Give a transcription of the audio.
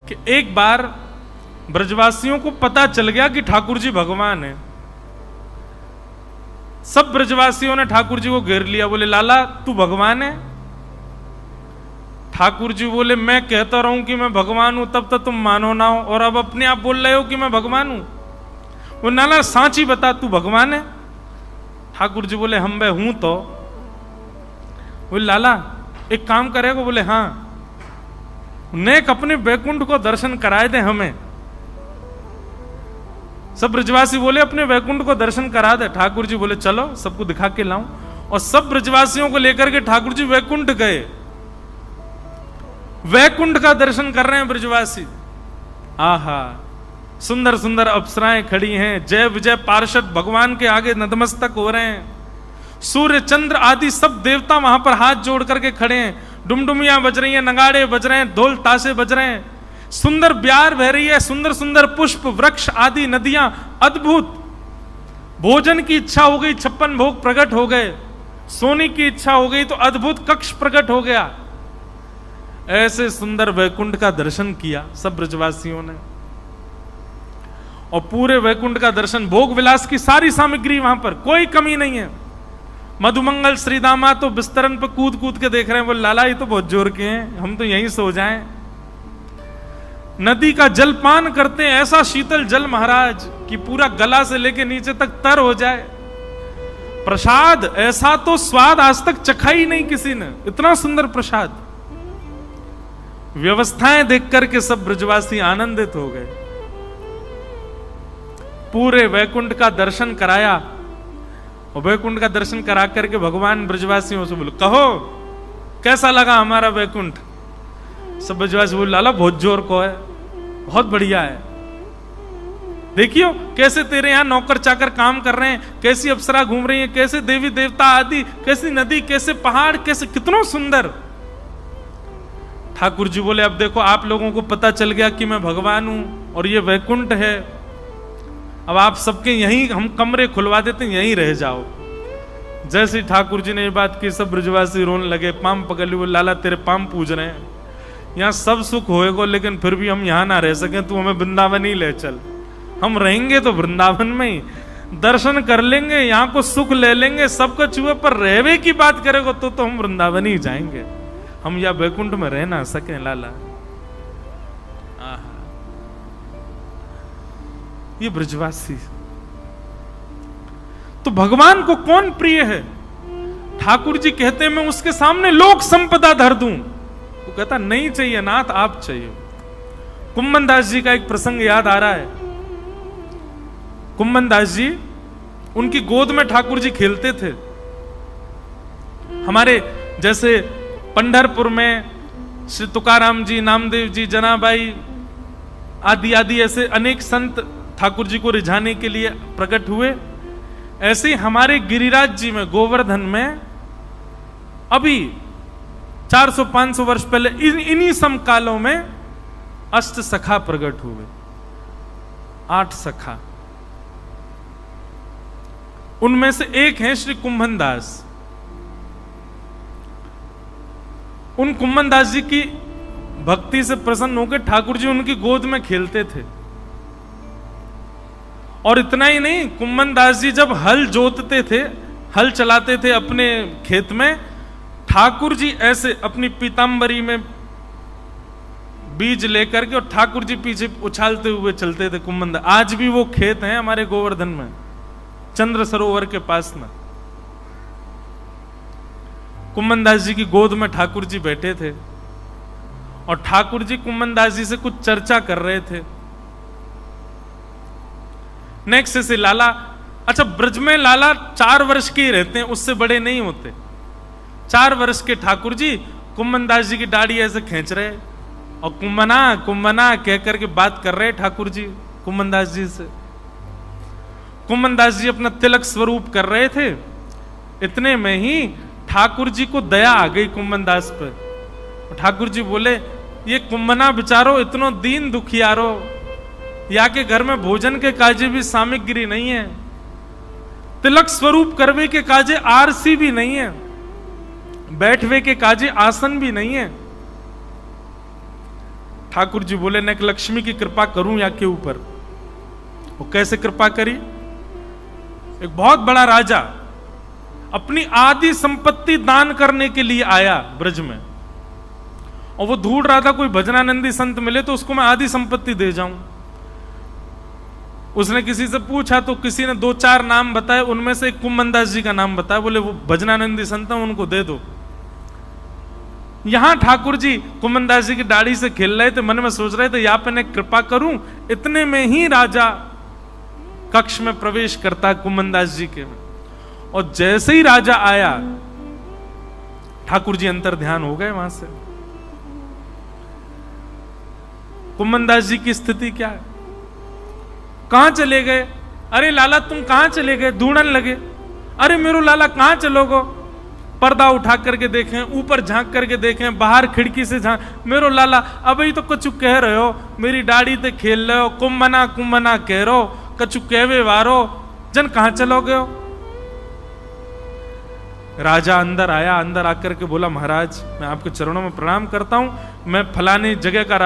कि एक बार ब्रजवासियों को पता चल गया कि ठाकुर जी भगवान है। सब ब्रजवासियों ने ठाकुर जी को घेर लिया, बोले लाला तू भगवान है? ठाकुर जी बोले मैं कहता रहूं कि मैं भगवान हूं तब तक तुम मानो ना हो, और अब अपने आप बोल रहे हो कि मैं भगवान हूं। वो लाला सांची बता तू भगवान है? ठाकुर जी बोले हम मैं हूं तो। बोले लाला एक काम करेगा? बोले हाँ, नेक अपने वैकुंठ को दर्शन कराए दे हमें। सब ब्रजवासी बोले अपने वैकुंठ को दर्शन करा दे। ठाकुर जी बोले चलो सबको दिखा के लाऊं, और सब ब्रजवासियों को लेकर के ठाकुर जी वैकुंठ गए। वैकुंठ का दर्शन कर रहे हैं ब्रजवासी। आहा, सुंदर सुंदर अप्सराएं खड़ी हैं, जय विजय पार्षद भगवान के आगे नतमस्तक हो रहे हैं। सूर्य चंद्र आदि सब देवता वहां पर हाथ जोड़ करके खड़े हैं। डुमडुमियां बज रही हैं, नगाड़े बज रहे हैं, ढोल ताशे बज रहे हैं, सुंदर ब्यार बह रही है, सुंदर सुंदर पुष्प वृक्ष आदि नदियां, अद्भुत। भोजन की इच्छा हो गई, 56 भोग प्रकट हो गए। सोने की इच्छा हो गई तो अद्भुत कक्ष प्रकट हो गया। ऐसे सुंदर वैकुंठ का दर्शन किया सब ब्रजवासियों ने, और पूरे वैकुंठ का दर्शन, भोग विलास की सारी सामग्री वहां पर, कोई कमी नहीं है। मधुमंगल श्रीदामा तो बिस्तरन पर कूद कूद के देख रहे हैं, बोले लाला ये तो बहुत जोर के हैं, हम तो यहीं सो जाएं। नदी का जल पान करते हैं, ऐसा शीतल जल महाराज कि पूरा गला से लेके नीचे तक तर हो जाए। प्रसाद ऐसा तो स्वाद आज तक चखा ही नहीं किसी ने, इतना सुंदर प्रसाद। व्यवस्थाएं देख करके सब ब्रजवासी आनंदित हो गए। पूरे वैकुंठ का दर्शन कराया, और वैकुंठ का दर्शन करा करके भगवान ब्रजवासियों से बोले कहो कैसा लगा हमारा वैकुंठ? सब ब्रजवासी बोले लाला बहुत जोर को है, बहुत बढ़िया है। देखियो कैसे तेरे यहां नौकर चाकर काम कर रहे हैं, कैसी अप्सरा घूम रही है, कैसे देवी देवता आदि, कैसी नदी, कैसे पहाड़, कैसे कितना सुंदर। ठाकुर जी बोले अब देखो आप लोगों को पता चल गया कि मैं भगवान हूं और ये वैकुंठ है, अब आप सबके यहीं हम कमरे खुलवा देते हैं, यहीं रह जाओ। जैसे ठाकुर जी ने ये बात की सब ब्रजवासी रोने लगे, पाम पकड़ लिए, लाला तेरे पाम पूज रहे हैं, यहाँ सब सुख होएगा लेकिन फिर भी हम यहाँ ना रह सकें, तू हमें वृंदावन ही ले चल। हम रहेंगे तो वृंदावन में ही, दर्शन कर लेंगे, यहाँ को सुख ले लेंगे, सबको चूहे पर रहवे की बात करेगा तो हम वृंदावन ही जाएंगे, हम या वैकुंठ में रह ना सके लाला। ये ब्रजवासी तो भगवान को कौन प्रिय है? ठाकुर जी कहते हैं मैं उसके सामने लोक संपदा धर दूं, वो कहता नहीं चाहिए नाथ आप चाहिए। कुम्मन दास जी का एक प्रसंग याद आ रहा है। कुम्मन दास जी, उनकी गोद में ठाकुर जी खेलते थे। हमारे जैसे पंढरपुर में श्री तुकाराम जी, नामदेव जी, जनाबाई आदि आदि ऐसे अनेक संत ठाकुर जी को रिझाने के लिए प्रकट हुए, ऐसे हमारे गिरिराज जी में, गोवर्धन में अभी 400-500 वर्ष पहले इन्हीं समकालों में अष्ट सखा प्रकट हुए, 8 सखा। उनमें से एक है श्री कुम्भन दास। उन कुम्भन दास जी की भक्ति से प्रसन्न होकर ठाकुर जी उनकी गोद में खेलते थे। और इतना ही नहीं, कुम्भन दास जी जब हल जोतते थे, हल चलाते थे अपने खेत में, ठाकुर जी ऐसे अपनी पीतांबरी में बीज लेकर के और ठाकुर जी पीछे उछालते हुए चलते थे कुम्भन दास। आज भी वो खेत हैं हमारे गोवर्धन में, चंद्र सरोवर के पास में। कुम्भन दास जी की गोद में ठाकुर जी बैठे थे और ठाकुर जी कुम्भन दास जी से कुछ चर्चा कर रहे थे। नेक्स्ट से लाला, अच्छा ब्रज में लाला 4 वर्ष के ही रहते हैं, उससे बड़े नहीं होते। 4 वर्ष के ठाकुर जी कुम्भन दास जी की दाढ़ी ऐसे खींच रहे और कुम्भना कुम्भना कह करके बात कर रहे ठाकुर जी कुम्भन दास जी से। कुम्भन दास जी अपना तिलक स्वरूप कर रहे थे। इतने में ही ठाकुर जी को दया आ गई कुम्भन दास पर। ठाकुर जी बोले ये कुम्भना बेचारो इतनो दीन दुखियारो, या के घर में भोजन के काजे भी सामग्री नहीं है, तिलक स्वरूप करवे के काजे आरसी भी नहीं है, बैठवे के काजे आसन भी नहीं है। ठाकुर जी बोले न लक्ष्मी की कृपा करूं या के ऊपर। वो कैसे कृपा करी? एक बहुत बड़ा राजा अपनी आधी संपत्ति दान करने के लिए आया ब्रज में, और वो ढूंढ रहा था कोई भजनानंदी संत मिले तो उसको मैं आधी संपत्ति दे जाऊं। उसने किसी से पूछा तो किसी ने 2-4 नाम बताए, उनमें से एक कुम्मनदास जी का नाम बताया। बोले वो भजनानंदी संत है, उनको दे दो। यहां ठाकुर जी कुम्मनदास जी की दाढ़ी से खेल रहे थे, मन में सोच रहे थे या पे कृपा करूं। इतने में ही राजा कक्ष में प्रवेश करता है कुम्मनदास जी के, और जैसे ही राजा आया ठाकुर जी अंतर ध्यान हो गए वहां से। कुम्मनदास जी की स्थिति क्या है? कहां चले गए? अरे लाला तुम कहां चले गए? ढूंढन लगे। अरे मेरो लाला कहां चलोगो? पर्दा उठा करके देखें, ऊपर झांक करके देखें, बाहर खिड़की से झांक, मेरो लाला अभी तो कछु कह रहे हो, मेरी दाढ़ी ते खेल रहे हो, कुम्मना कुम्मना कह रहे हो, कछु कहवे वारो, जन कहां चलोगे हो? राजा अंदर आया, अंदर आकर के बोला महाराज मैं आपके चरणों में प्रणाम करता हूं, मैं फलानी जगह का